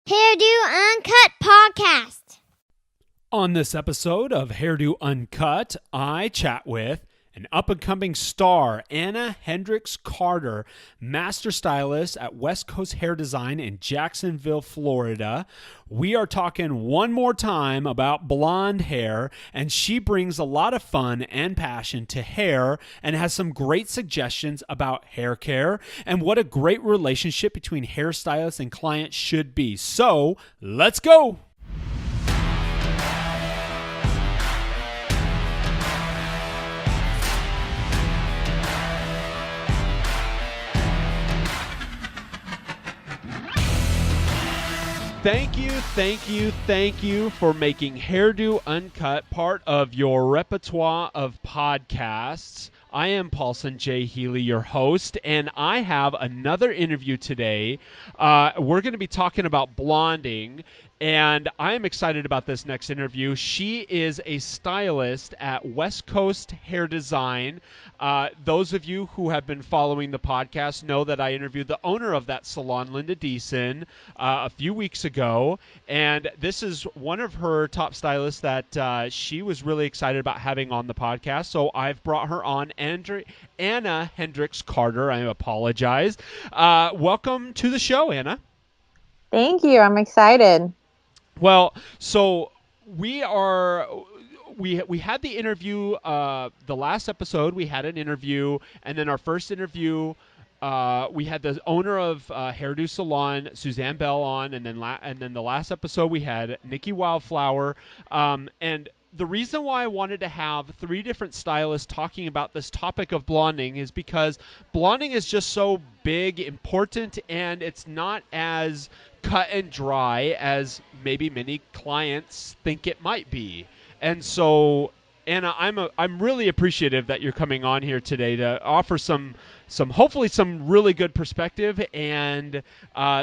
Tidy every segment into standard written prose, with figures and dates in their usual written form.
Hairdo Uncut Podcast. On this episode of Hairdo Uncut, I chat with an up-and-coming star, Anna Hendrix-Carter, master stylist at West Coast Hair Design in Jacksonville, Florida. We are talking one more time about blonde hair, and she brings a lot of fun and passion to hair and has some great suggestions about hair care and what a great relationship between hairstylist and client should be. So, let's go! Thank you for making Hairdo Uncut part of your repertoire of podcasts. I am Paulsen J. Healy, your host, and I have another interview today. We're going to be talking about blonding, and I am excited about this next interview. She is a stylist at West Coast Hair Design. Those of you who have been following the podcast know that I interviewed the owner of that salon, Linda Deason, a few weeks ago, and this is one of her top stylists that she was really excited about having on the podcast, so I've brought her on. Anna Hendrix-Carter, I apologize. Welcome to the show, Anna. Thank you. I'm excited. Well, so we had the interview, the last episode, we had an interview, and then our first interview, we had the owner of Hairdo Salon, Suzanne Bell, on, and then the last episode we had Nikki Wildflower, and the reason why I wanted to have three different stylists talking about this topic of blonding is because blonding is just so big, important, and it's not as cut and dry as maybe many clients think it might be. And so, Anna, I'm really appreciative that you're coming on here today to offer some hopefully some really good perspective and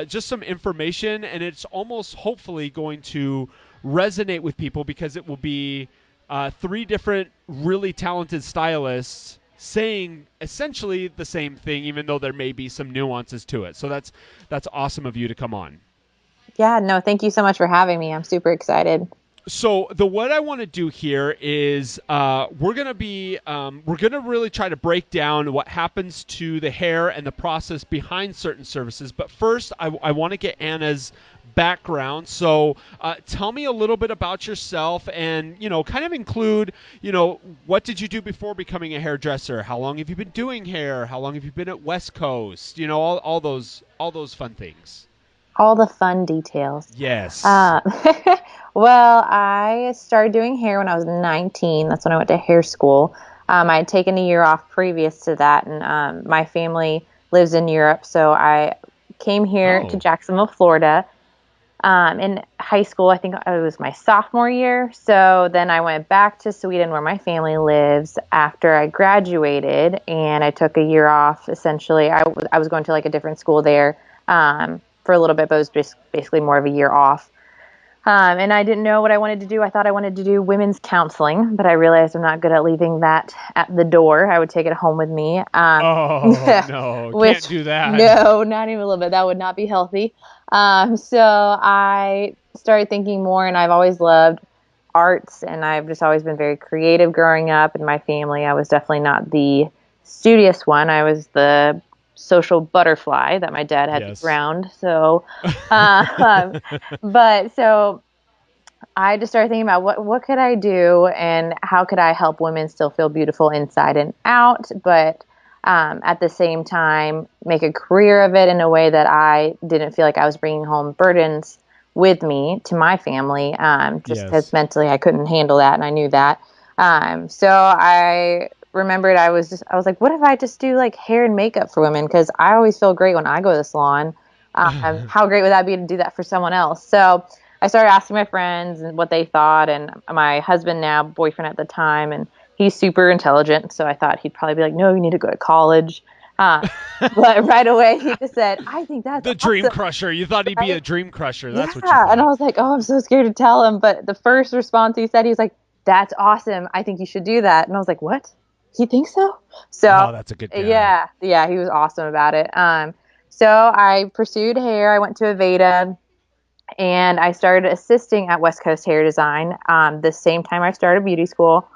just some information, and it's almost hopefully going to resonate with people because it will be three different really talented stylists saying essentially the same thing, even though there may be some nuances to it. So that's awesome of you to come on. Yeah, no, thank you so much for having me. I'm super excited. So what I want to do here is we're gonna really try to break down what happens to the hair and the process behind certain services. But first, I want to get Anna's background. So tell me a little bit about yourself, and kind of include what did you do before becoming a hairdresser? How long have you been doing hair? How long have you been at West Coast? All those fun things. All the fun details. Yes. Well, I started doing hair when I was 19. That's when I went to hair school. I had taken a year off previous to that, and my family lives in Europe, so I came here to Jacksonville, Florida. In high school, I think it was my sophomore year. So then I went back to Sweden where my family lives after I graduated, and I took a year off. Essentially, I was going to like a different school there for a little bit, but it was just basically more of a year off. And I didn't know what I wanted to do. I thought I wanted to do women's counseling, but I realized I'm not good at leaving that at the door. I would take it home with me. No, can't do that. No, not even a little bit. That would not be healthy. So I started thinking more, and I've always loved arts, and I've just always been very creative growing up in my family. I was definitely not the studious one. I was the social butterfly that my dad had to ground. So, but so I just started thinking about what could I do and how could I help women still feel beautiful inside and out, but at the same time make a career of it in a way that I didn't feel like I was bringing home burdens with me to my family, just because mentally I couldn't handle that, and I knew that. So I remembered I was like, what if I just do like hair and makeup for women? Because I always feel great when I go to the salon. How great would that be to do that for someone else? So I started asking my friends and what they thought, and my husband, now boyfriend at the time, and he's super intelligent, so I thought he'd probably be like, no, you need to go to college. But right away he just said, I think that's the awesome. Dream crusher. You thought he'd be a dream crusher. That's what you thought. thought. And I was like, oh, I'm so scared to tell him. But the first response he said, he was like, that's awesome. I think you should do that. And I was like, what? He thinks so? So that's a good guy. Yeah, he was awesome about it. So I pursued hair. I went to Aveda. And I started assisting at West Coast Hair Design the same time I started beauty school.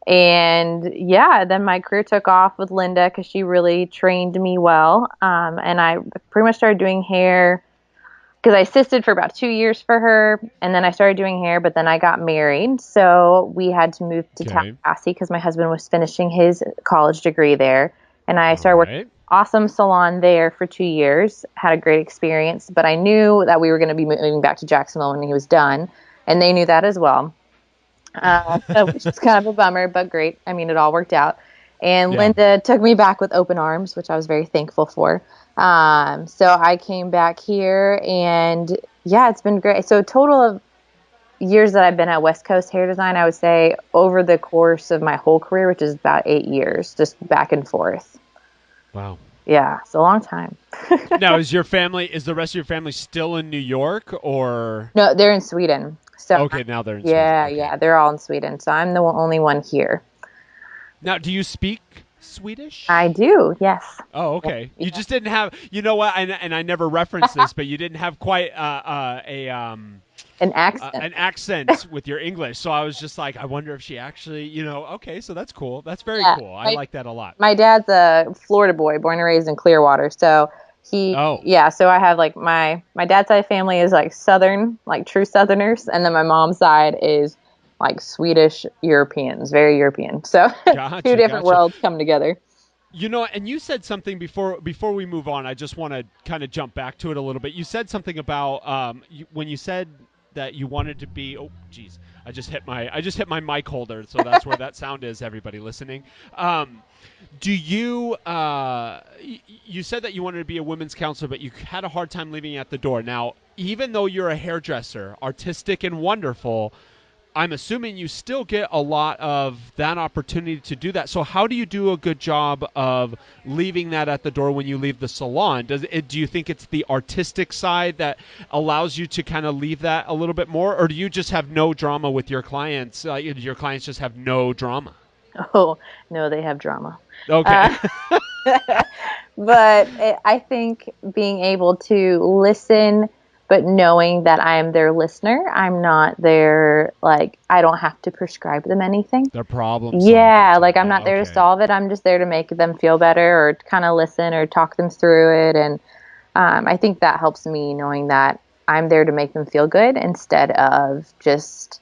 And yeah, then my career took off with Linda because she really trained me well. And I pretty much started doing hair because I assisted for about 2 years for her. And then I started doing hair, but then I got married. So we had to move to Okay. Tallahassee because my husband was finishing his college degree there. And I All started working right. awesome salon there for 2 years, had a great experience. But I knew that we were going to be moving back to Jacksonville when he was done. And they knew that as well. Which is kind of a bummer, but great. I mean, it all worked out. And Yeah. Linda took me back with open arms, which I was very thankful for. So I came back here, and yeah, it's been great. So a total of years that I've been at West Coast Hair Design, I would say over the course of my whole career, which is about 8 years, just back and forth. Wow. Yeah, it's a long time. Now, is the rest of your family still in New York, or? No, they're in Sweden. So Okay, now they're in Sweden. yeah, Okay. yeah, they're all in Sweden. So I'm the only one here. Now, do you speak Swedish? I do, yes. Oh, okay. Yeah. You just didn't have, you know what? And I never referenced this, but you didn't have quite An accent. an accent with your English. So I was just like, I wonder if she actually, okay. So that's cool. That's very Yeah, cool. I like that a lot. my dad's a Florida boy, born and raised in Clearwater. So Oh, yeah, so I have like my dad's side family is like Southern, like true Southerners, and then my mom's side is like Swedish Europeans, very European. So gotcha, two different gotcha. worlds come together. And you said something before we move on. I just want to kind of jump back to it a little bit. You said something about when you said that you wanted to be. Oh, geez, I just hit my mic holder, so that's where that sound is. Everybody listening. Do you you said that you wanted to be a women's counselor, but you had a hard time leaving at the door. Now, even though you're a hairdresser, artistic and wonderful, I'm assuming you still get a lot of that opportunity to do that. So how do you do a good job of leaving that at the door when you leave the salon? Do you think it's the artistic side that allows you to kind of leave that a little bit more, or do you just have no drama with your clients? Your clients just have no drama. Oh no, they have drama. Okay. But I think being able to listen, but knowing that I am their listener, I'm not their, like, I don't have to prescribe them anything. Their problem. Yeah, solvers. like I'm not there to Okay. solve it. I'm just there to make them feel better or kind of listen or talk them through it. And I think that helps me knowing that I'm there to make them feel good instead of just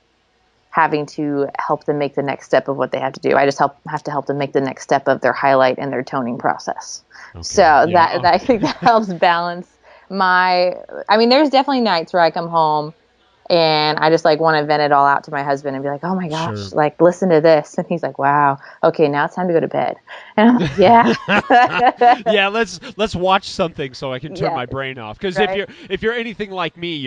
having to help them make the next step of what they have to do. I just have to help them make the next step of their highlight and their toning process. Okay. So Yeah. that I think that helps balance I mean, there's definitely nights where I come home and I just like want to vent it all out to my husband and be like, oh my gosh, Sure. like listen to this. And he's like, wow, okay, now it's time to go to bed. And I'm like, yeah. Yeah, let's watch something so I can turn Yeah, my brain off. Because right. if you're anything like me,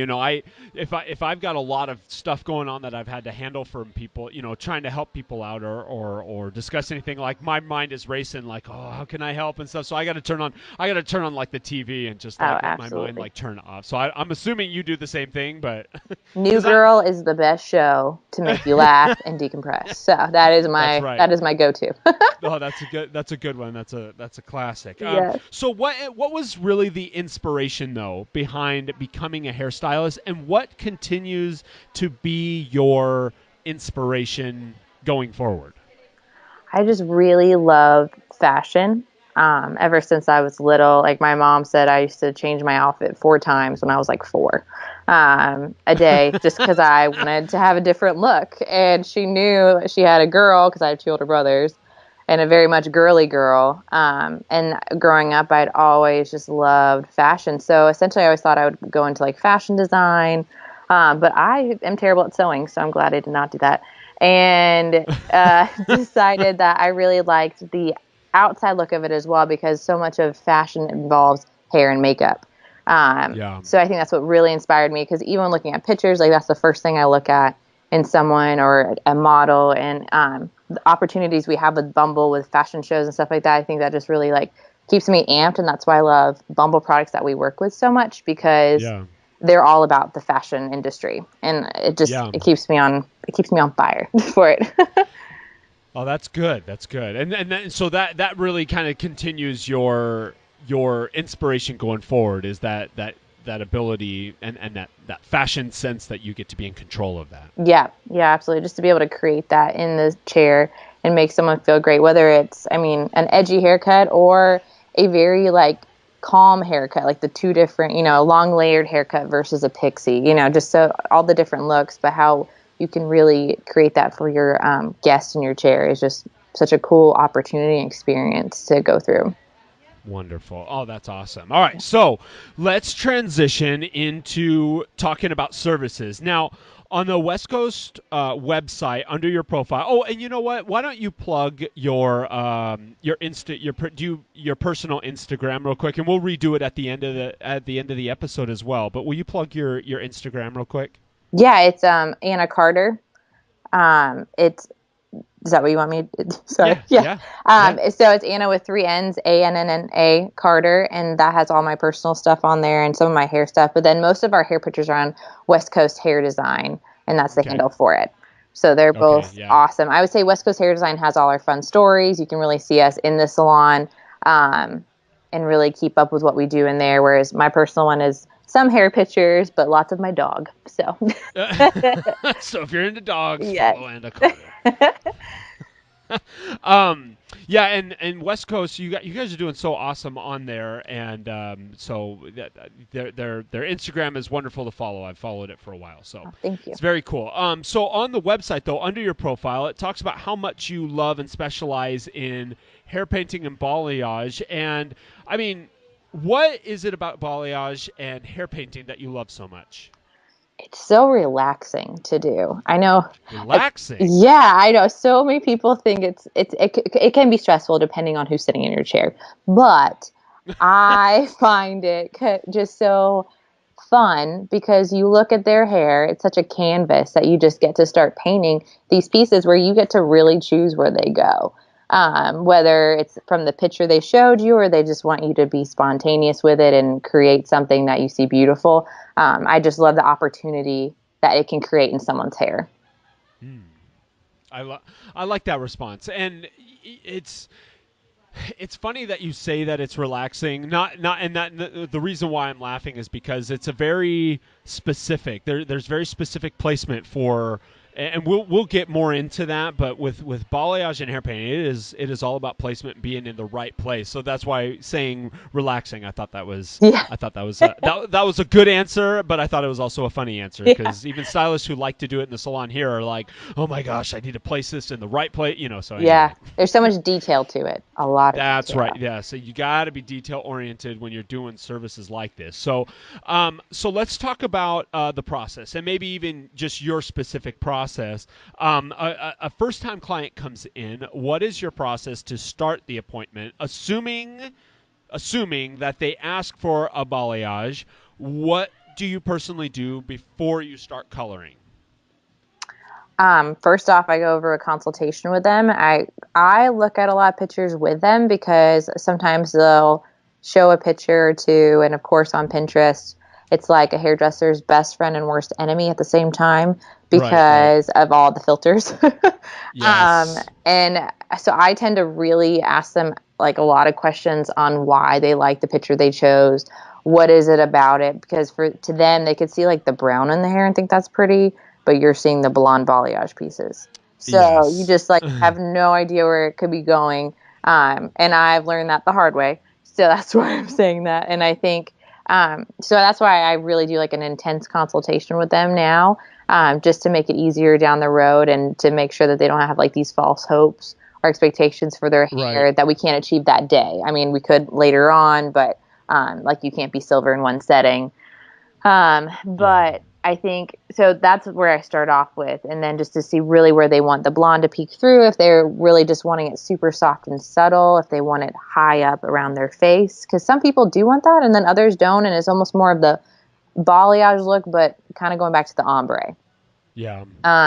if I've got a lot of stuff going on that I've had to handle from people, trying to help people out or discuss anything, like my mind is racing, like, oh, how can I help and stuff. So I got to turn on like the TV and just Oh, like let my mind absolutely. like turn off. So I'm assuming you do the same thing, but New 'cause Girl is the best show to make you laugh and decompress. So that's right. that is my go-to. Oh, that's a good one. That's a classic. Yes. So what was really the inspiration though behind becoming a hairstylist, and what continues to be your inspiration going forward? I just really love fashion. Ever since I was little, like my mom said, I used to change my outfit 4 times when I was like 4, a day, just because I wanted to have a different look. And she knew she had a girl because I have 2 older brothers, and a very much girly girl. And growing up, I'd always just loved fashion. So essentially, I always thought I would go into like fashion design. But I am terrible at sewing, so I'm glad I did not do that. And decided that I really liked the outside look of it as well because so much of fashion involves hair and makeup. Yeah. So I think that's what really inspired me because even looking at pictures, like that's the first thing I look at in someone or a model, and the opportunities we have with Bumble with fashion shows and stuff like that. I think that just really like keeps me amped, and that's why I love Bumble products that we work with so much because Yeah. they're all about the fashion industry, and Yeah. it keeps me on fire for it. Oh, that's good. That's good. So that really kind of continues your inspiration going forward, is that that ability and that fashion sense that you get to be in control of that. Yeah, absolutely. Just to be able to create that in the chair and make someone feel great, whether it's, I mean, an edgy haircut or a very like calm haircut, like the two different, a long layered haircut versus a pixie, just so all the different looks, but how you can really create that for your guest in your chair is just such a cool opportunity and experience to go through. Wonderful. Oh, that's awesome. All right, so let's transition into talking about services. Now, on the West Coast website, under your profile. Oh, and you know what? Why don't you plug your your personal Instagram real quick, and we'll redo it at the end of the episode as well. But will you plug your Instagram real quick? Yeah, it's Anna Carter. It's Is that what you want me to? Sorry. Yeah. So it's Anna with 3 N's, Anna Carter, and that has all my personal stuff on there and some of my hair stuff. But then most of our hair pictures are on West Coast Hair Design, and that's the handle for it. So they're both awesome. I would say West Coast Hair Design has all our fun stories. You can really see us in the salon and really keep up with what we do in there, whereas my personal one is some hair pictures, but lots of my dog. So, so if you're into dogs, yes. follow Anna Carter. And West Coast, you guys are doing so awesome on there, and so their Instagram is wonderful to follow. I've followed it for a while, so thank you. It's very cool. So on the website though, under your profile, it talks about how much you love and specialize in hair painting and balayage, and I mean, what is it about balayage and hair painting that you love so much? It's so relaxing to do. I know. Relaxing? Yeah, I know. So many people think it can be stressful depending on who's sitting in your chair. But I find it just so fun because you look at their hair. It's such a canvas that you just get to start painting these pieces where you get to really choose where they go. Whether it's from the picture they showed you or they just want you to be spontaneous with it and create something that you see beautiful. I just love the opportunity that it can create in someone's hair. I like that response, and it's funny that you say that it's relaxing. The reason why I'm laughing is because it's a very specific. There's very specific placement for. And we'll get more into that, but with balayage and hair painting, it is all about placement, being in the right place. So that's why saying relaxing, I thought that was that was a good answer, but I thought it was also a funny answer because even stylists who like to do it in the salon here are like, oh my gosh, I need to place this in the right place, So anyway. Yeah, there's so much detail to it, a lot. That's detail. right. Yeah, so you got to be detail oriented when you're doing services like this. So, so let's talk about the process and maybe even just your specific process. A first-time client comes in. What is your process to start the appointment? Assuming that they ask for a balayage, what do you personally do before you start coloring? First off, I go over a consultation with them. I look at a lot of pictures with them because sometimes they'll show a picture or two, and of course on Pinterest, it's like a hairdresser's best friend and worst enemy at the same time because of all the filters. Yes. And so I tend to really ask them like a lot of questions on why they like the picture they chose. What is it about it? Because to them, they could see like the brown in the hair and think that's pretty, but you're seeing the blonde balayage pieces. So you just like have no idea where it could be going. And I've learned that the hard way. So that's why I'm saying that. And I think, so that's why I really do like an intense consultation with them now, just to make it easier down the road and to make sure that they don't have like these false hopes or expectations for their hair that we can't achieve that day. I mean, we could later on, but like you can't be silver in one setting. But I think, so that's where I start off with, and then just to see really where they want the blonde to peek through, if they're really just wanting it super soft and subtle, if they want it high up around their face, because some people do want that and then others don't, and it's almost more of the balayage look, but kind of going back to the ombre. Yeah.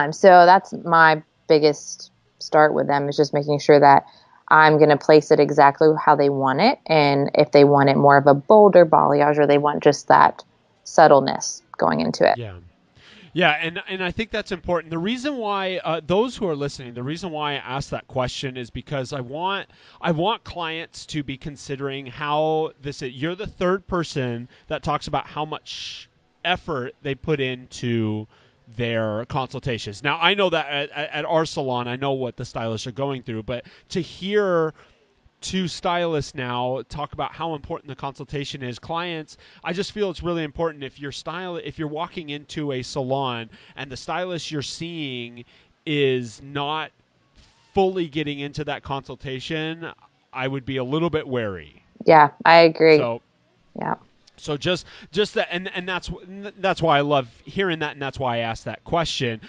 So that's my biggest start with them, is just making sure that I'm going to place it exactly how they want it, and if they want it more of a bolder balayage or they want just that subtleness going into it. Yeah. Yeah, and I think that's important. The reason why those who are listening, the reason why I asked that question is because I want clients to be considering how this is. You're the third person that talks about how much effort they put into their consultations. Now, I know that at our salon, I know what the stylists are going through, but to hear two stylists now talk about how important the consultation is. Clients, I just feel it's really important if you're walking into a salon and the stylist you're seeing is not fully getting into that consultation, I would be a little bit wary. Yeah, I agree. So Yeah. so just that, and that's why I love hearing that, and that's why I asked that question.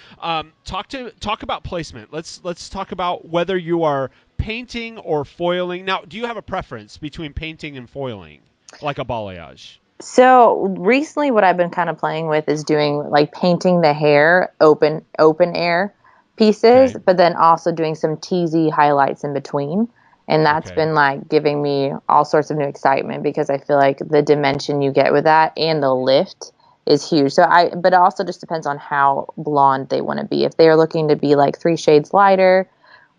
Talk about placement. Let's talk about whether you are painting or foiling. Now, do you have a preference between painting and foiling, like a balayage? So recently what I've been kind of playing with is doing like painting the hair open air pieces, Okay. but then also doing some teasy highlights in between. And that's Okay. been like giving me all sorts of new excitement because I feel like the dimension you get with that and the lift is huge. But it also just depends on how blonde they want to be. If they are looking to be like 3 shades lighter,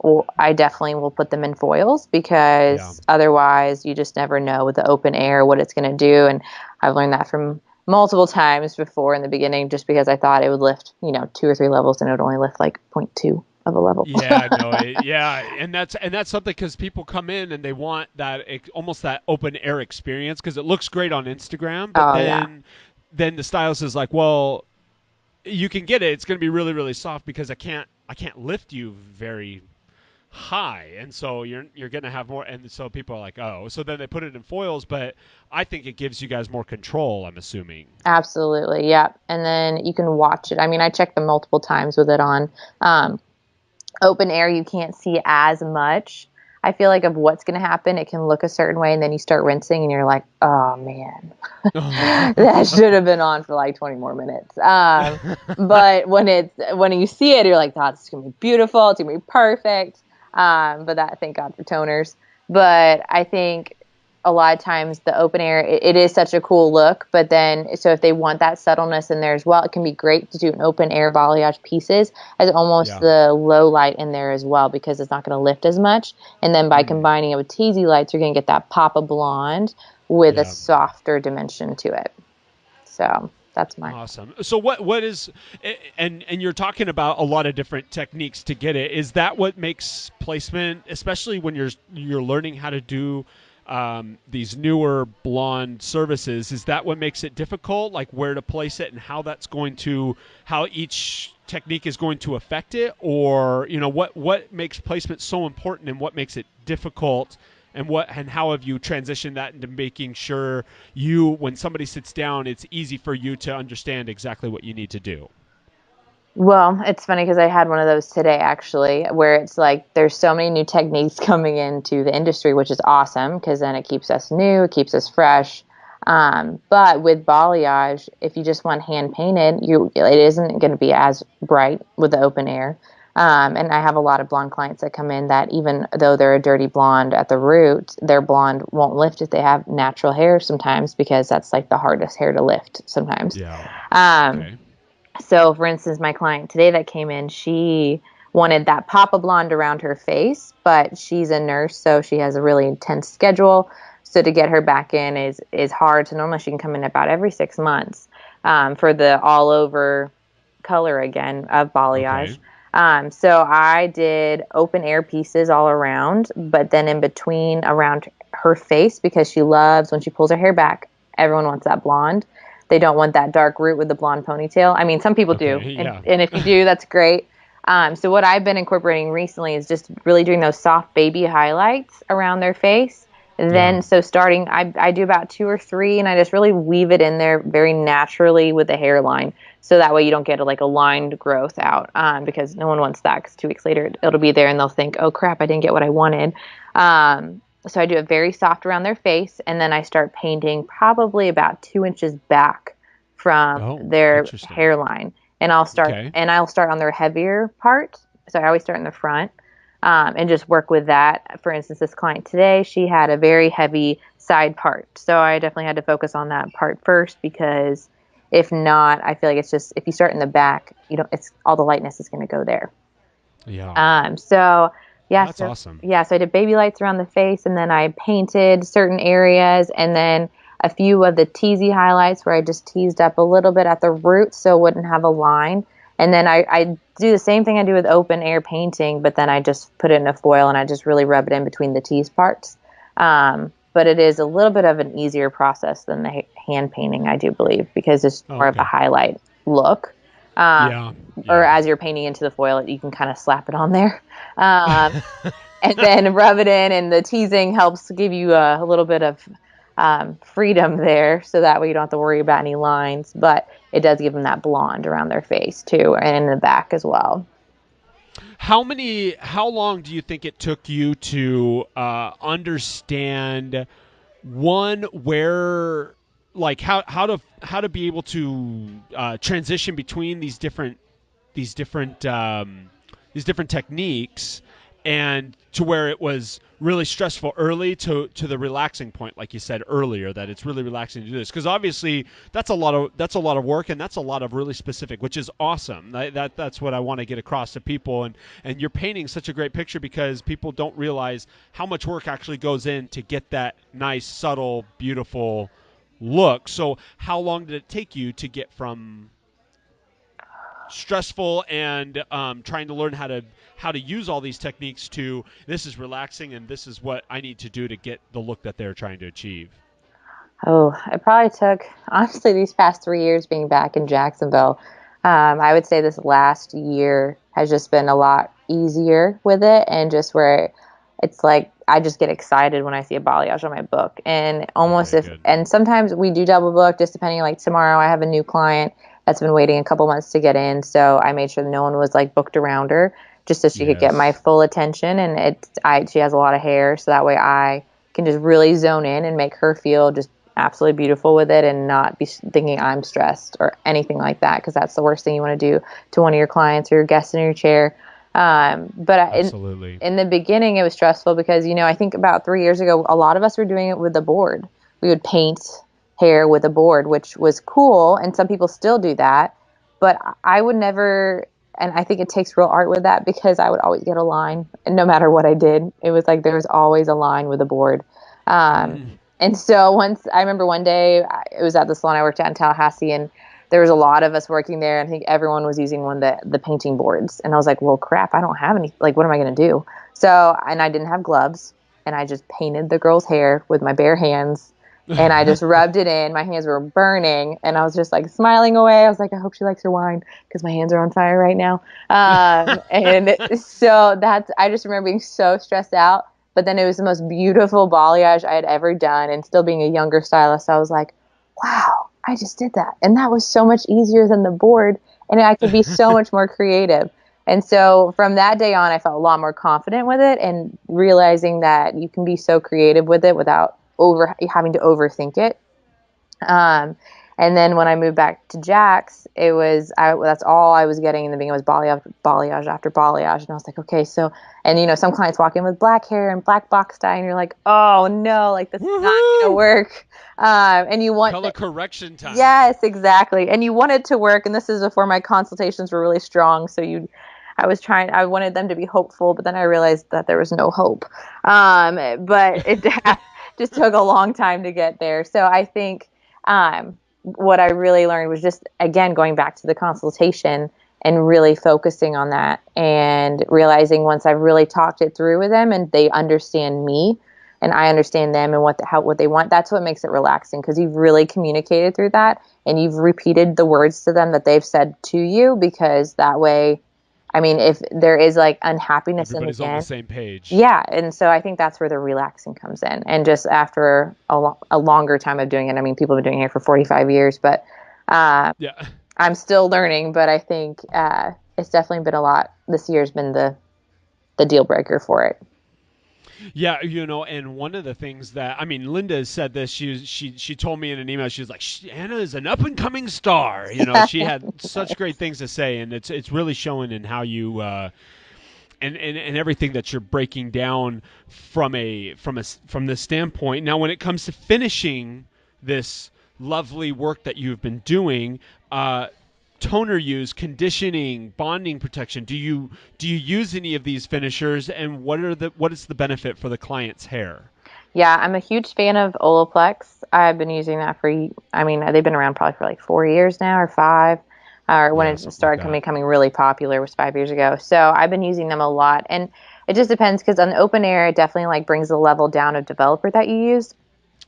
well, I definitely will put them in foils Yeah. because otherwise you just never know with the open air what it's going to do. And I've learned that from multiple times before in the beginning, just because I thought it would lift, 2 or 3 levels and it would only lift like zero point 0.2 of a level. Yeah, no, yeah, and that's something because people come in and they want that almost that open air experience because it looks great on Instagram, but Oh yeah, then the stylist is like, well, you can get it. It's going to be really really soft because I can't lift you very high, and so you're going to have more, and so people are like, oh, so then they put it in foils, but I think it gives you guys more control. I'm assuming. absolutely. Yeah. And then you can watch it. I mean, I checked them multiple times with it on. Um, Open air, you can't see as much. I feel like of what's going to happen, it can look a certain way, and then you start rinsing, and you're like, oh man, that should have been on for like 20 more minutes. But when you see it, you're like, oh, this is gonna be beautiful. It's gonna be perfect. But that, thank God for toners. But I think a lot of times the open air, it is such a cool look. But then, so if they want that subtleness in there as well, it can be great to do an open air balayage pieces as almost Yeah. the low light in there as well, because it's not going to lift as much. And then by combining it with teasy lights, you're going to get that pop of blonde with a Yeah. softer dimension to it. So that's my Awesome. So what is, and you're talking about a lot of different techniques to get it. Is that what makes placement, especially when you're learning how to do these newer blonde services? Is that what makes it difficult? Like where to place it and how each technique is going to affect it, or what makes placement so important and what makes it difficult? And how have you transitioned that into making sure when somebody sits down, it's easy for you to understand exactly what you need to do? Well, it's funny because I had one of those today actually, where it's like there's so many new techniques coming into the industry, which is awesome because then it keeps us new, it keeps us fresh. But with balayage, if you just want hand painted, it isn't going to be as bright with the open air. And I have a lot of blonde clients that come in that even though they're a dirty blonde at the root, their blonde won't lift if they have natural hair sometimes because that's like the hardest hair to lift sometimes. Yeah. Um, Okay. so, for instance, my client today that came in, she wanted that pop of blonde around her face, but she's a nurse, so she has a really intense schedule. So to get her back in is hard. So normally she can come in about every 6 months for the all over color again of balayage. Okay. So I did open air pieces all around, but then in between around her face because she loves when she pulls her hair back. Everyone wants that blonde. They don't want that dark root with the blonde ponytail. I mean, some people do, Okay. and Yeah. if you do, that's great. So what I've been incorporating recently is just really doing those soft baby highlights around their face. Yeah. Then, so starting, I do about 2 or 3, and I just really weave it in there very naturally with the hairline. So that way you don't get like a lined growth out because no one wants that because 2 weeks later it'll be there and they'll think, oh crap, I didn't get what I wanted. So I do it very soft around their face, and then I start painting probably about 2 inches back from Oh, their interesting. hairline, and Okay. I'll start on their heavier part. So I always start in the front, and just work with that. For instance, this client today, she had a very heavy side part, so I definitely had to focus on that part first because If not, I feel like it's just, if you start in the back, it's all the lightness is going to go there. Yeah. So yeah, That's awesome. yeah, so I did baby lights around the face, and then I painted certain areas, and then a few of the teasy highlights where I just teased up a little bit at the root so it wouldn't have a line. And then I do the same thing I do with open air painting, but then I just put it in a foil and I just really rub it in between the tease parts. But it is a little bit of an easier process than the hand painting, I do believe, because it's more of a highlight look. Yeah. Or as you're painting into the foil, you can kind of slap it on there. And then rub it in, and the teasing helps give you a little bit of freedom there, so that way you don't have to worry about any lines, but it does give them that blonde around their face too, and in the back as well. How long do you think it took you to understand where, like, how to be able to transition between these different techniques, and to where it was really stressful early to the relaxing point, like you said earlier, that it's really relaxing to do this, because obviously that's a lot of work, and that's a lot of really specific, which is awesome. That's what I want to get across to people, and you're painting such a great picture, because people don't realize how much work actually goes in to get that nice, subtle, beautiful look. So how long did it take you to get from stressful and trying to learn how to use all these techniques to, this is relaxing and this is what I need to do to get the look that they're trying to achieve? Oh, it probably took, honestly, these past 3 years being back in Jacksonville. I would say this last year has just been a lot easier with it, and just where it's like I just get excited when I see a balayage on my book, and almost and sometimes we do double book, just depending. Like tomorrow, I have a new client that's been waiting a couple months to get in, so I made sure no one was like booked around her, just so she could get my full attention. And she has a lot of hair, so that way I can just really zone in and make her feel just absolutely beautiful with it, and not be thinking I'm stressed or anything like that, because that's the worst thing you want to do to one of your clients or your guests in your chair. But Absolutely. In the beginning, it was stressful because, I think about 3 years ago, a lot of us were doing it with a board. We would paint hair with a board, which was cool, and some people still do that. But I would never, and I think it takes real art with that, because I would always get a line, and no matter what I did, it was like there was always a line with a board. And so I remember one day, it was at the salon I worked at in Tallahassee, and there was a lot of us working there, and I think everyone was using one of the painting boards. And I was like, well, crap, I don't have any, like, what am I going to do? So, and I didn't have gloves, and I just painted the girl's hair with my bare hands, and I just rubbed it in. My hands were burning, and I was just like smiling away. I was like, I hope she likes her wine, because my hands are on fire right now. And so I just remember being so stressed out. But then it was the most beautiful balayage I had ever done. And still being a younger stylist, I was like, wow, I just did that. And that was so much easier than the board. And I could be so much more creative. And so from that day on, I felt a lot more confident with it, and realizing that you can be so creative with it without having to overthink it. And then when I moved back to Jax, that's all I was getting in the beginning was balayage after balayage. And I was like, okay, so, and some clients walk in with black hair and black box dye, and you're like, oh no, like this is not going to work. And you want color correction time. Yes, exactly. And you want it to work. And this is before my consultations were really strong. So I wanted them to be hopeful, but then I realized that there was no hope. But it just took a long time to get there. So I think, what I really learned was just, again, going back to the consultation and really focusing on that, and realizing once I've really talked it through with them and they understand me and I understand them and what they want, that's what makes it relaxing, because you've really communicated through that and you've repeated the words to them that they've said to you, because that way, I mean, if there is like unhappiness, everybody's on the same page. Yeah. And so I think that's where the relaxing comes in. And just after a longer time of doing it, I mean, people have been doing it for 45 years, but yeah, I'm still learning. But I think it's definitely been a lot. This year's been the deal breaker for it. Yeah, and one of the things that, I mean, Linda has said this. She told me in an email. She was like, Anna is an up and coming star. She had such great things to say, and it's really showing in how you and everything that you're breaking down from this standpoint. Now, when it comes to finishing this lovely work that you've been doing, toner use, conditioning, bonding protection, do you use any of these finishers, and what is the benefit for the client's hair? Yeah, I'm a huge fan of Olaplex. I've been using that they've been around probably for like 4 years now or five. Or when Yeah, it something like started that. becoming really popular was 5 years ago. So I've been using them a lot. And it just depends because on the open air, it definitely like brings the level down of developer that you use.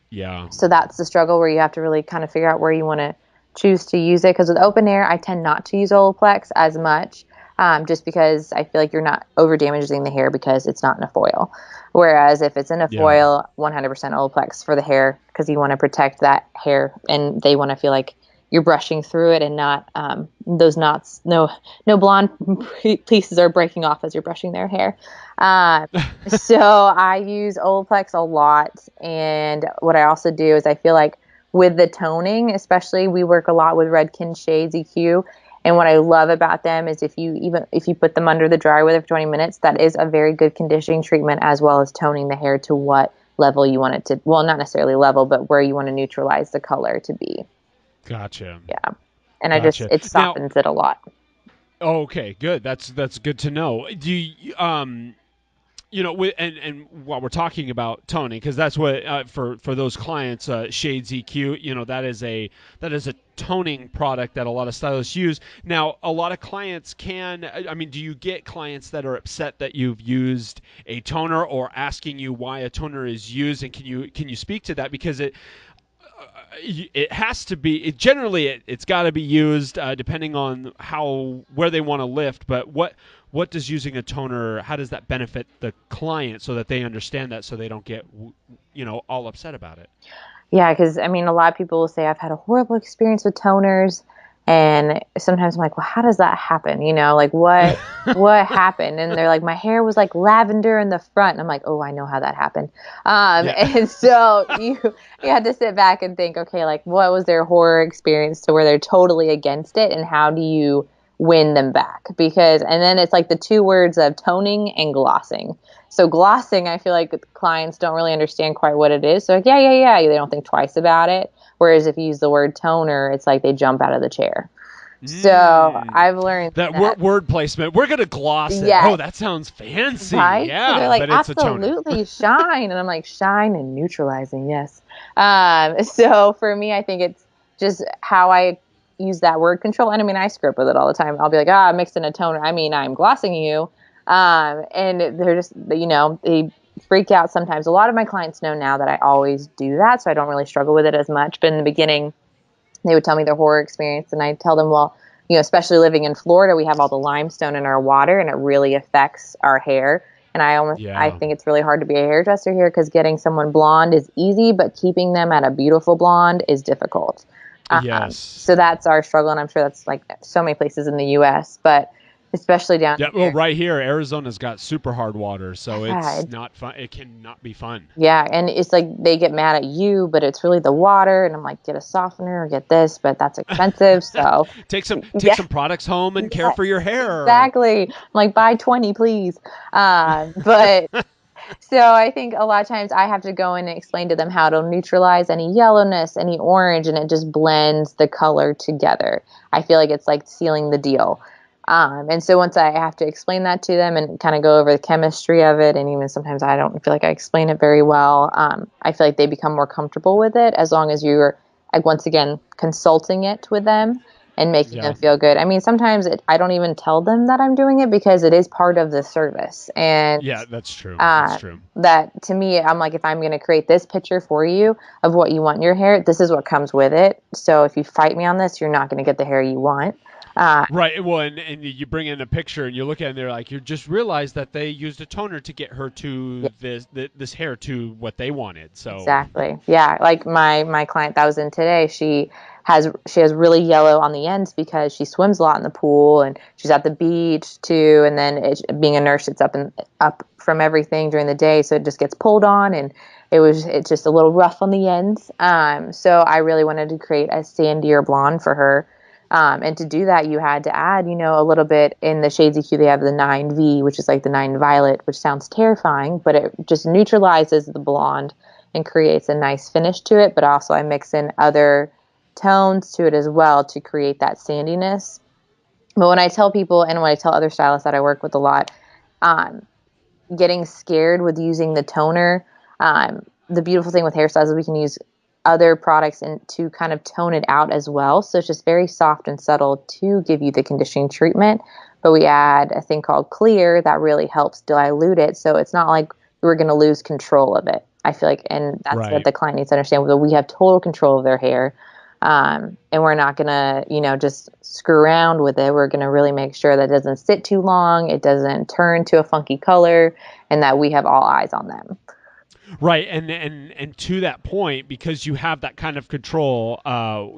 Yeah. So that's the struggle where you have to really kind of figure out where you want to choose to use it. Because with open air, I tend not to use Olaplex as much, just because I feel like you're not over damaging the hair because it's not in a foil. Whereas if it's in a Yeah. foil, 100% Olaplex for the hair because you want to protect that hair and they want to feel like you're brushing through it and not those knots. No blonde pieces are breaking off as you're brushing their hair. So I use Olaplex a lot. And what I also do is I feel like with the toning, especially we work a lot with Redken Shades EQ. And what I love about them is if you put them under the dryer with it for 20 minutes, that is a very good conditioning treatment as well as toning the hair to what level you want it to, well, not necessarily level, but where you want to neutralize the color to be. Gotcha. Yeah. And Gotcha. it Now, softens it a lot. okay, good. That's good to know. Do you, and while we're talking about toning, because that's what for those clients, Shades EQ, that is a toning product that a lot of stylists use. Now, a lot of clients do you get clients that are upset that you've used a toner or asking you why a toner is used, and can you speak to that because it has to be it's got to be used depending on where they want to lift, but what does using a toner, how does that benefit the client so that they understand that so they don't get all upset about it? Yeah, because a lot of people will say I've had a horrible experience with toners, and sometimes I'm like, well, how does that happen? Like what happened? And they're like, my hair was like lavender in the front. And I'm like, oh, I know how that happened. Yeah. And so you had to sit back and think, okay, like what was their horror experience to where they're totally against it, and how do you win them back? And then it's like the two words of toning and glossing. So glossing, I feel like clients don't really understand quite what it is. So like, yeah. They don't think twice about it. Whereas if you use the word toner, it's like they jump out of the chair. So I've learned that that. word placement. We're gonna gloss it. Yes. Oh, that sounds fancy. Right? So they're Yeah, like, but it's a toner. absolutely shine. And I'm like, shine and neutralizing, yes. So for me, I think it's just how I use that word control. And I screw up with it all the time. I'll be like, I'm mixing a toner. I'm glossing you. And they're just, they freak out sometimes. A lot of my clients know now that I always do that. So I don't really struggle with it as much. But in the beginning, they would tell me their horror experience. And I tell them, well, especially living in Florida, we have all the limestone in our water and it really affects our hair. And I think it's really hard to be a hairdresser here because getting someone blonde is easy, but keeping them at a beautiful blonde is difficult. Yes. So that's our struggle. And I'm sure that's like so many places in the U.S., but especially down Yeah, here. well, right here, Arizona's got super hard water, so Yeah, it's not fun. It cannot be fun. Yeah, and it's like they get mad at you, but it's really the water. And I'm like, get a softener or get this, but that's expensive. So take some Yeah. products home and care for your hair. Exactly. I'm like, buy 20, please. But so I think a lot of times I have to go in and explain to them how to neutralize any yellowness, any orange, and it just blends the color together. I feel like it's like sealing the deal. And so once I have to explain that to them and kind of go over the chemistry of it, and even sometimes I don't feel like I explain it very well, I feel like they become more comfortable with it as long as you're, like, once again, consulting it with them and making them feel good. Sometimes I don't even tell them that I'm doing it because it is part of the service. And yeah, that's true. That's true. That to me, I'm like, if I'm going to create this picture for you of what you want in your hair, this is what comes with it. So if you fight me on this, you're not going to get the hair you want. Right. Well, and you bring in a picture and you look at it and they're like, you just realized that they used a toner to get her to this hair to what they wanted. So exactly. Yeah. Like my client that was in today, she has really yellow on the ends because she swims a lot in the pool and she's at the beach too. And then being a nurse, it's up from everything during the day. So it just gets pulled on and it's just a little rough on the ends. So I really wanted to create a sandier blonde for her. And to do that, you had to add, a little bit in the Shades EQ. They have the 9V, which is like the 9 Violet, which sounds terrifying, but it just neutralizes the blonde and creates a nice finish to it. But also I mix in other tones to it as well to create that sandiness. But when I tell people, and when I tell other stylists that I work with a lot, getting scared with using the toner, the beautiful thing with hairstyles is we can use other products and to kind of tone it out as well. So it's just very soft and subtle to give you the conditioning treatment. But we add a thing called clear that really helps dilute it. So it's not like we're going to lose control of it. I feel like, and that's what the client needs to understand. We have total control of their hair. And we're not going to, just screw around with it. We're going to really make sure that it doesn't sit too long. It doesn't turn to a funky color, and that we have all eyes on them. Right, and to that point, because you have that kind of control,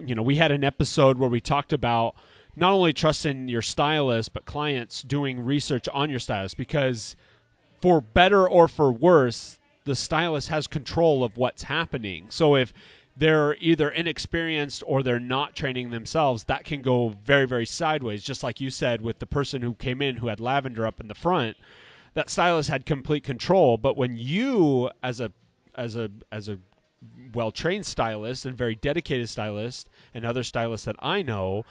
we had an episode where we talked about not only trusting your stylist, but clients doing research on your stylist, because for better or for worse, the stylist has control of what's happening. So if they're either inexperienced or they're not training themselves, that can go very, very sideways. Just like you said with the person who came in who had lavender up in the front, that stylist had complete control. But when you, as a well-trained stylist and very dedicated stylist, and other stylists that I know,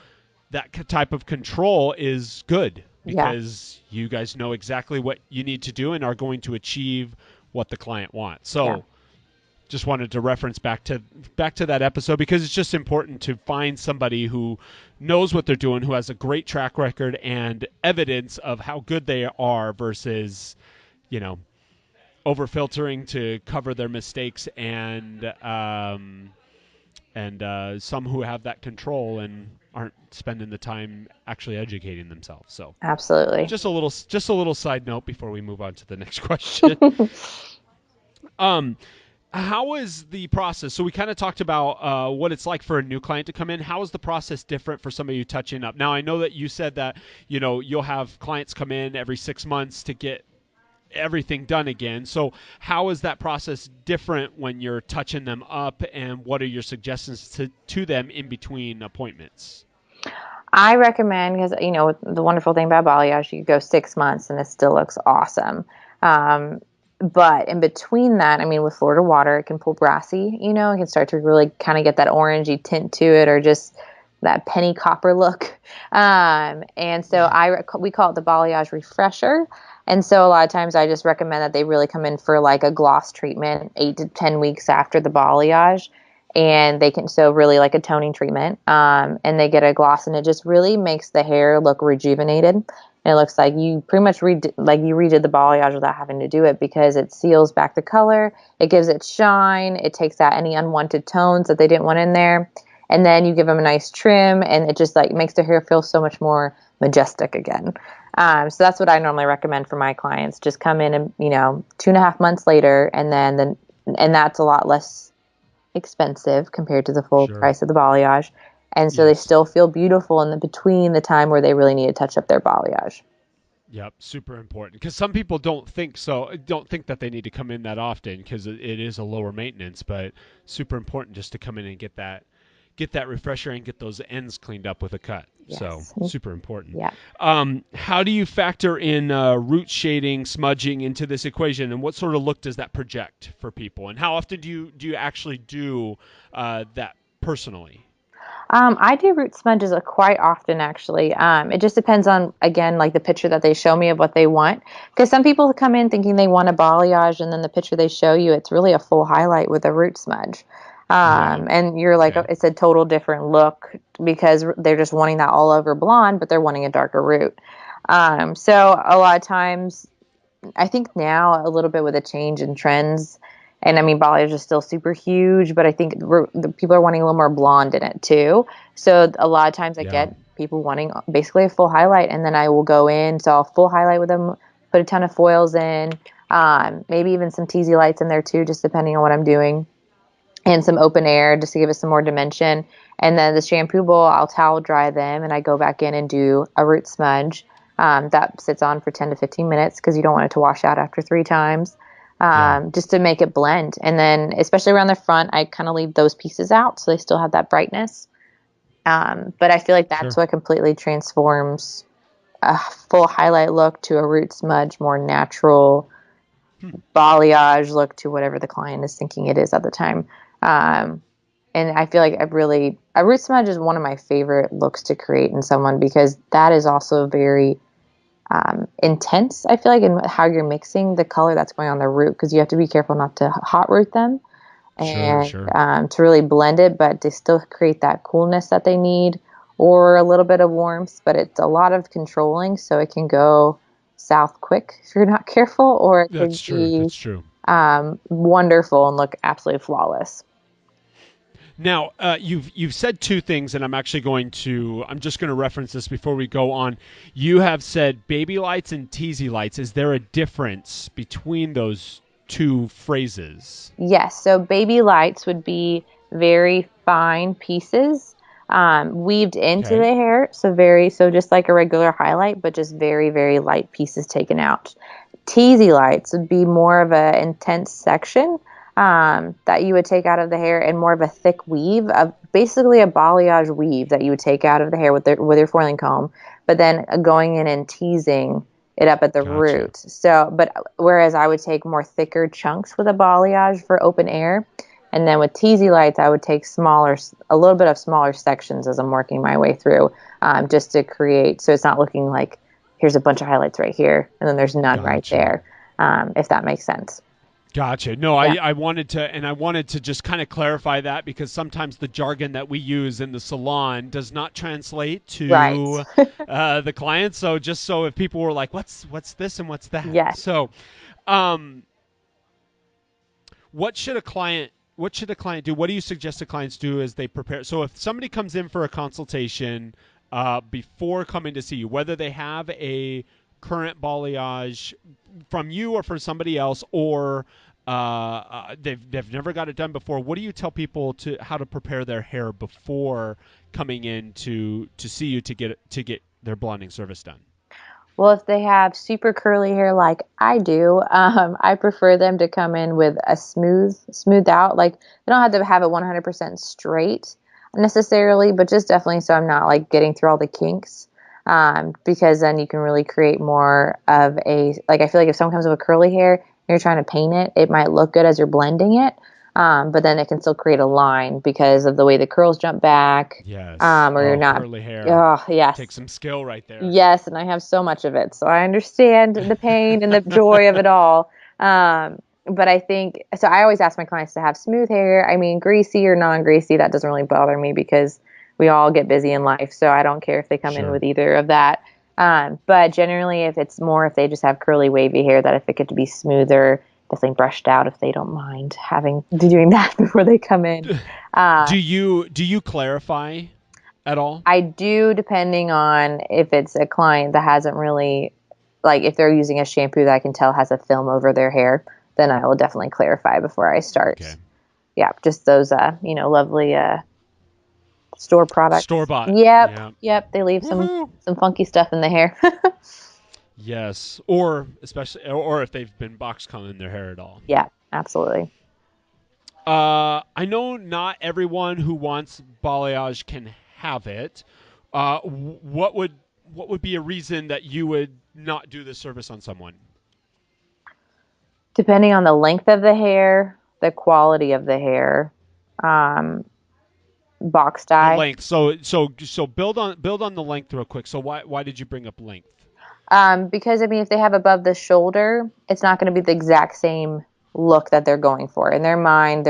that type of control is good, because you guys know exactly what you need to do and are going to achieve what the client wants. So just wanted to reference back to that episode, because it's just important to find somebody who knows what they're doing, who has a great track record and evidence of how good they are, versus, over filtering to cover their mistakes, and some who have that control and aren't spending the time actually educating themselves. So absolutely, just a little side note before we move on to the next question. How is the process? So we kind of talked about what it's like for a new client to come in. How is the process different for somebody who's touching up? Now, I know that you said that, you'll have clients come in every 6 months to get everything done again. So how is that process different when you're touching them up, and what are your suggestions to them in between appointments? I recommend, because, the wonderful thing about balayage, you could go 6 months and it still looks awesome. But in between that, with Florida water, it can pull brassy, it can start to really kind of get that orangey tint to it, or just that penny copper look. And so we call it the Balayage Refresher. And so a lot of times I just recommend that they really come in for like a gloss treatment 8 to 10 weeks after the balayage. And they can, so really like a toning treatment, and they get a gloss, and it just really makes the hair look rejuvenated. And it looks like you pretty much you redid the balayage without having to do it, because it seals back the color, it gives it shine, it takes out any unwanted tones that they didn't want in there, and then you give them a nice trim, and it just like makes their hair feel so much more majestic again. So that's what I normally recommend for my clients. Just come in and 2.5 months later, and and that's a lot less expensive compared to the full price of the balayage. And so they still feel beautiful in between the time where they really need to touch up their balayage. Yep, super important, because some people don't think that they need to come in that often, because it is a lower maintenance, but super important just to come in and get that refresher and get those ends cleaned up with a cut. Yes. So super important. Yeah. How do you factor in root shading, smudging into this equation, and what sort of look does that project for people? And how often do you actually do that personally? I do root smudges quite often, actually. It just depends on, again, like the picture that they show me of what they want. Because some people come in thinking they want a balayage, and then the picture they show you, it's really a full highlight with a root smudge. And you're like, it's a total different look, because they're just wanting that all over blonde, but they're wanting a darker root. So a lot of times, I think now a little bit with a change in trends, and balayage is still super huge, but I think the people are wanting a little more blonde in it too. So a lot of times I get people wanting basically a full highlight, and then I will go in, so I'll full highlight with them, put a ton of foils in, maybe even some teasy lights in there too, just depending on what I'm doing, and some open air just to give it some more dimension. And then the shampoo bowl, I'll towel dry them, and I go back in and do a root smudge. That sits on for 10 to 15 minutes, because you don't want it to wash out after 3 times. Just to make it blend. And then especially around the front, I kind of leave those pieces out so they still have that brightness. But I feel like that's what completely transforms a full highlight look to a root smudge, more natural balayage look to whatever the client is thinking it is at the time. And I feel like a root smudge is one of my favorite looks to create in someone because that is also very intense, I feel like, in how you're mixing the color that's going on the root, because you have to be careful not to hot root them Sure, and sure. to really blend it, but to still create that coolness that they need or a little bit of warmth. But it's a lot of controlling, so it can go south quick if you're not careful, or it can That's true. be That's true. wonderful and look absolutely flawless. Now, you've said two things, and I'm just going to reference this before we go on. You have said baby lights and teasy lights. Is there a difference between those two phrases? Yes, so baby lights would be very fine pieces weaved into Okay. the hair. So just like a regular highlight, but just very, very light pieces taken out. Teasy lights would be more of an intense section that you would take out of the hair and more of a thick weave of basically a balayage weave that you would take out of the hair with your foiling comb, but then going in and teasing it up at the Gotcha. root. So, but whereas I would take more thicker chunks with a balayage for open air, and then with teasy lights, I would take a little bit of smaller sections as I'm working my way through, just to create, so it's not looking like here's a bunch of highlights right here, and then there's none right Gotcha. there, if that makes sense. Gotcha. No, Yeah. I wanted to just kind of clarify that because sometimes the jargon that we use in the salon does not translate Right. to the client. So just so if people were like, what's this and what's that? Yes. So, what should a client do? What do you suggest the clients do as they prepare? So if somebody comes in for a consultation before coming to see you, whether they have a current balayage from you or from somebody else, or they've never got it done before, what do you tell people how to prepare their hair before coming in to see you to get their blonding service done? Well, if they have super curly hair like I do, I prefer them to come in with a smoothed out. Like they don't have to have it 100% straight necessarily, but just definitely so I'm not like getting through all the kinks. Because then you can really create more of like I feel like if someone comes with curly hair and you're trying to paint it, it might look good as you're blending it. But then it can still create a line because of the way the curls jump back. Yes. Or you're Oh, not. curly hair. Oh, yes. Takes some skill right there. Yes, and I have so much of it. So I understand the pain and the joy of it all. But I think so. I always ask my clients to have smooth hair. I mean, greasy or non-greasy, that doesn't really bother me because we all get busy in life. So I don't care if they come in Sure. with either of that. But generally, if they just have curly, wavy hair, that if it could be smoother, definitely brushed out if they don't mind doing that before they come in. Do you clarify at all? I do, depending on if it's a client that hasn't really, like if they're using a shampoo that I can tell has a film over their hair, then I will definitely clarify before I start. Okay. Yeah, just those, lovely store products. Store bought. Yep, Yeah. yep. They leave Woohoo. some funky stuff in the hair. Yes. Or especially, or if they've been box combing their hair at all. Yeah, absolutely. I know not everyone who wants balayage can have it. What would be a reason that you would not do this service on someone? Depending on the length of the hair, the quality of the hair, um, box The dye. length. So build on the length real quick. So why did you bring up length? Because I mean, if they have above the shoulder, it's not going to be the exact same look that they're going for. In their mind,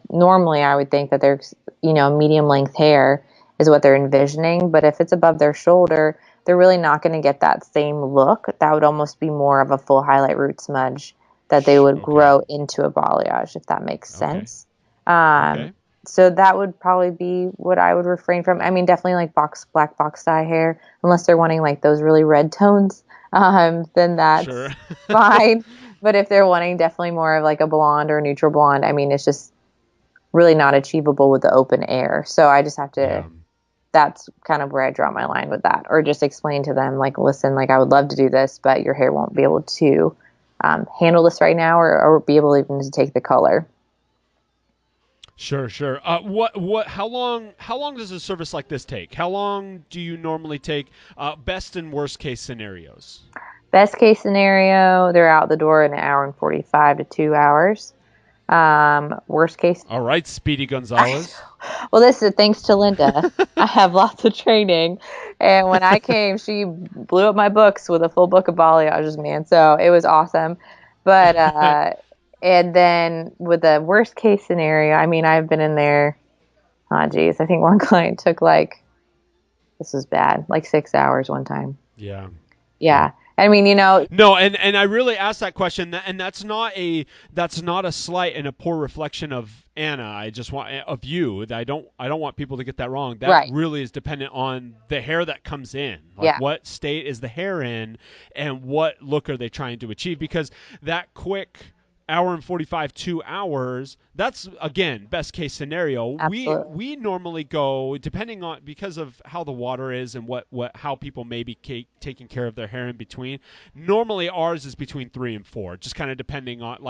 normally I would think that they're, medium length hair is what they're envisioning. But if it's above their shoulder, they're really not going to get that same look. That would almost be more of a full highlight root smudge that they would Okay. grow into a balayage, if that makes Okay. sense. Um, Okay. so that would probably be what I would refrain from. I mean, definitely like black box dye hair, unless they're wanting like those really red tones, then Sure. that's fine. But if they're wanting definitely more of like a blonde or a neutral blonde, I mean, it's just really not achievable with the open air. So I just have to, Yeah. that's kind of where I draw my line with that, or just explain to them like, listen, like I would love to do this, but your hair won't be able to handle this right now, or be able even to take the color. Sure, sure. How long does a service like this take? How long do you normally take? Best and worst case scenarios. Best case scenario, they're out the door in an hour and 45 to 2 hours. Worst case. All right, Speedy Gonzalez. Well, this is thanks to Linda. I have lots of training. And when I came, she blew up my books with a full book of balayages, man. So it was awesome. But, and then with the worst case scenario, I mean, I've been in there, oh, geez, I think one client took this was bad, 6 hours one time. Yeah. Yeah. I mean, No, and I really asked that question, and that's not a slight and a poor reflection of Anna. I just want of you. I don't want people to get that wrong. That Right. really is dependent on the hair that comes in. Yeah. What state is the hair in, and what look are they trying to achieve? Because that quick hour and 45, 2 hours, that's again best case scenario. Absolutely. We normally go, depending on, because of how the water is and how people may be taking care of their hair in between. Normally ours is between 3 and 4, just kind of depending on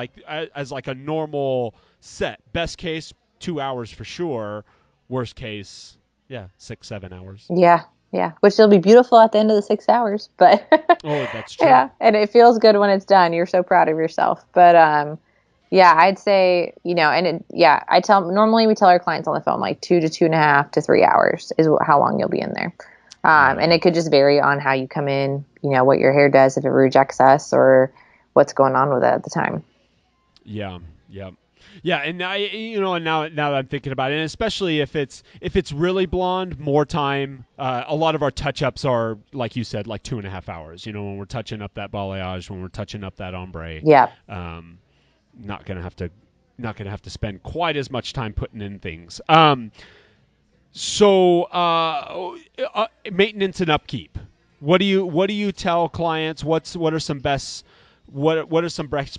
as a normal set. Best case 2 hours for sure. Worst case, 6, 7 hours. Yeah. Yeah. Which will be beautiful at the end of the 6 hours, but Oh, that's true. yeah. And it feels good when it's done. You're so proud of yourself. But, yeah, I'd say, normally we tell our clients on the phone, 2 to 2.5 to 3 hours is how long you'll be in there. And it could just vary on how you come in, what your hair does, if it rejects us or what's going on with it at the time. Yeah. Yeah. Yeah, and now that I'm thinking about it, and especially if it's really blonde, more time. A lot of our touch-ups are, like you said, 2.5 hours. When we're touching up that balayage, when we're touching up that ombre. Yeah. Not gonna have to spend quite as much time putting in things. So maintenance and upkeep. What do you tell clients? What are some best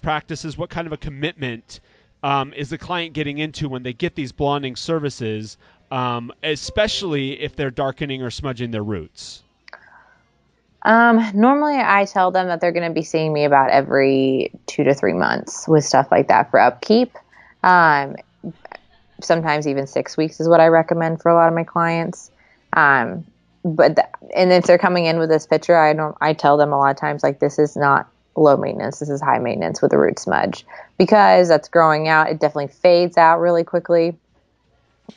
practices? What kind of a commitment is the client getting into when they get these blonding services, especially if they're darkening or smudging their roots? Normally I tell them that they're going to be seeing me about every 2 to 3 months with stuff like that for upkeep. Sometimes even 6 weeks is what I recommend for a lot of my clients. And if they're coming in with this picture, I tell them a lot of times, this is not low maintenance. This is high maintenance with a root smudge, because that's growing out. It definitely fades out really quickly.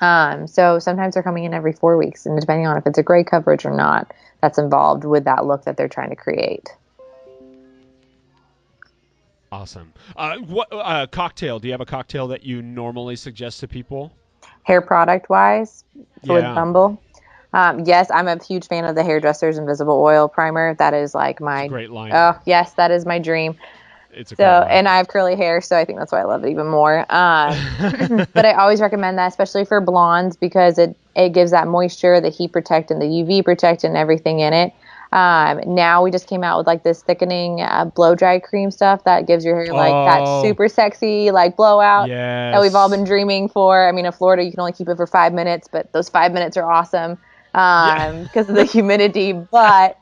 So sometimes they're coming in every 4 weeks, and depending on if it's a gray coverage or not, that's involved with that look that they're trying to create. Awesome. What cocktail? Do you have a cocktail that you normally suggest to people? Hair product wise, with Yeah. Bumble. Yes, I'm a huge fan of the Hairdresser's Invisible Oil Primer. That is my... It's a great line. Oh, yes, that is my dream. It's a great line. And I have curly hair, so I think that's why I love it even more. But I always recommend that, especially for blondes, because it gives that moisture, the heat protect, and the UV protect, and everything in it. Now we just came out with this thickening blow dry cream stuff that gives your hair that super sexy blowout that we've all been dreaming for. I mean, in Florida you can only keep it for 5 minutes, but those 5 minutes are awesome because of the humidity. But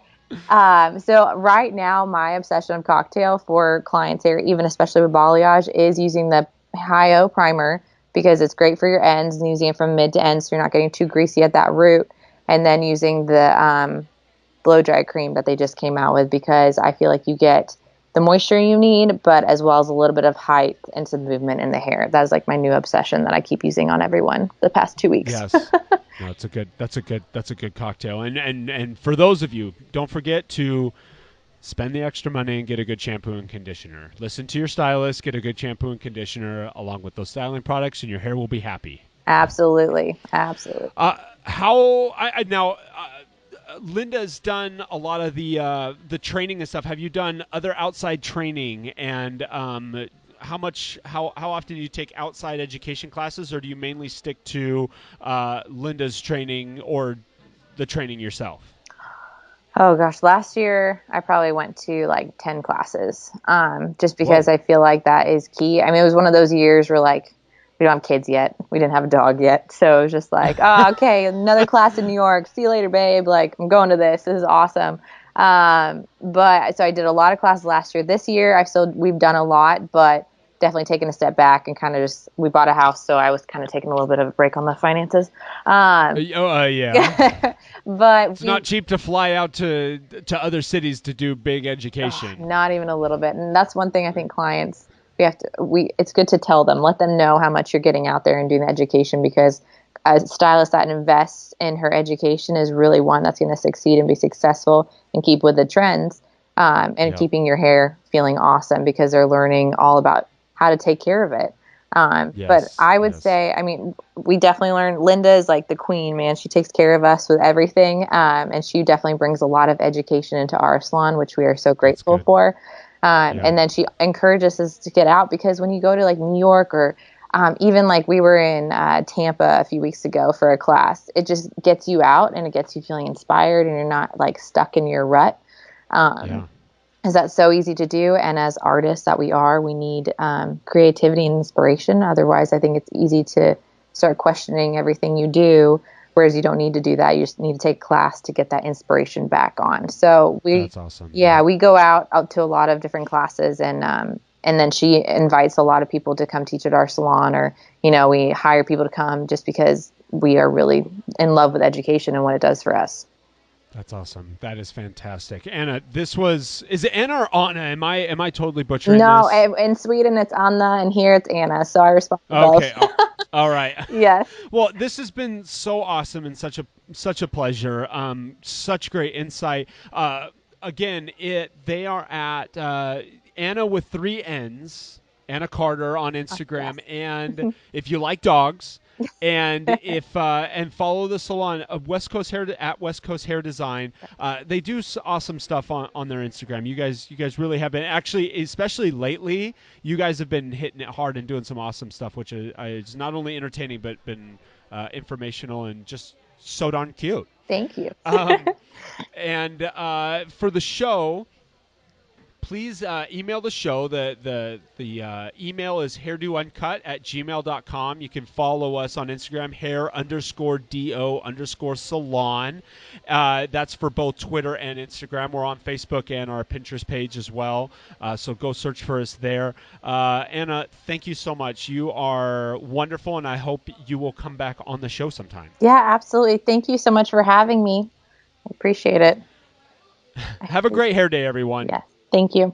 so right now my obsession of cocktail for clients here, even especially with balayage, is using the High-O primer, because it's great for your ends and using it from mid to end so you're not getting too greasy at that root, and then using the blow dry cream that they just came out with, because I feel like you get the moisture you need, but as well as a little bit of height and some movement in the hair. That is my new obsession that I keep using on everyone the past 2 weeks. Yes. No, that's a good cocktail. And for those of you, don't forget to spend the extra money and get a good shampoo and conditioner. Listen to your stylist, get a good shampoo and conditioner along with those styling products, and your hair will be happy. Absolutely. Linda's done a lot of the training and stuff. Have you done other outside training? And how often do you take outside education classes, or do you mainly stick to Linda's training or the training yourself? Oh gosh, last year I probably went to 10 classes, just because I feel like that is key. I mean, it was one of those years where we don't have kids yet. We didn't have a dog yet. So it was just okay, another class in New York. See you later, babe. I'm going to this. This is awesome. But so I did a lot of classes last year. This year we've done a lot, but definitely taken a step back and kind of we bought a house. So I was kind of taking a little bit of a break on the finances. Yeah. But it's not cheap to fly out to other cities to do big education. Not even a little bit. And that's one thing I think clients it's good to tell them, let them know how much you're getting out there and doing the education, because a stylist that invests in her education is really one that's going to succeed and be successful and keep with the trends, and keeping your hair feeling awesome because they're learning all about how to take care of it. But I would say, I mean, we definitely learned. Linda is like the queen, man. She takes care of us with everything. And she definitely brings a lot of education into our salon, which we are so grateful for. And then she encourages us to get out, because when you go to like New York, or even like we were in Tampa a few weeks ago for a class, it just gets you out and it gets you feeling inspired, and you're not like stuck in your rut. Because that's so easy to do. And as artists that we are, we need creativity and inspiration. Otherwise, I think it's easy to start questioning everything you do, whereas you don't need to do that. You just need to take class to get that inspiration back on. So that's awesome. We go out to a lot of different classes, and then she invites a lot of people to come teach at our salon, or, you know, we hire people to come just because we are really in love with education and what it does for us. That's awesome. That is fantastic. Anna, is it Anna or Anna? Am I totally butchering No, this? in Sweden it's Anna, and here it's Anna, so I respond to both. Okay. All right. Yes. Well, this has been so awesome and such a pleasure. Such great insight. Again, they are at Anna with 3 N's, Anna Carter on Instagram, and if you like dogs, and and follow the salon of West Coast Hair at West Coast Hair Design. They do awesome stuff on their Instagram. You guys really have been, actually, especially lately, you guys have been hitting it hard and doing some awesome stuff, which is not only entertaining but been informational and just so darn cute. Thank you. And for the show, please email the show. The email is hairdouncut@gmail.com. You can follow us on Instagram, hair_do_salon. That's for both Twitter and Instagram. We're on Facebook and our Pinterest page as well. So go search for us there. Anna, thank you so much. You are wonderful, and I hope you will come back on the show sometime. Yeah, absolutely. Thank you so much for having me. I appreciate it. Have a great hair day, everyone. Yes. Thank you.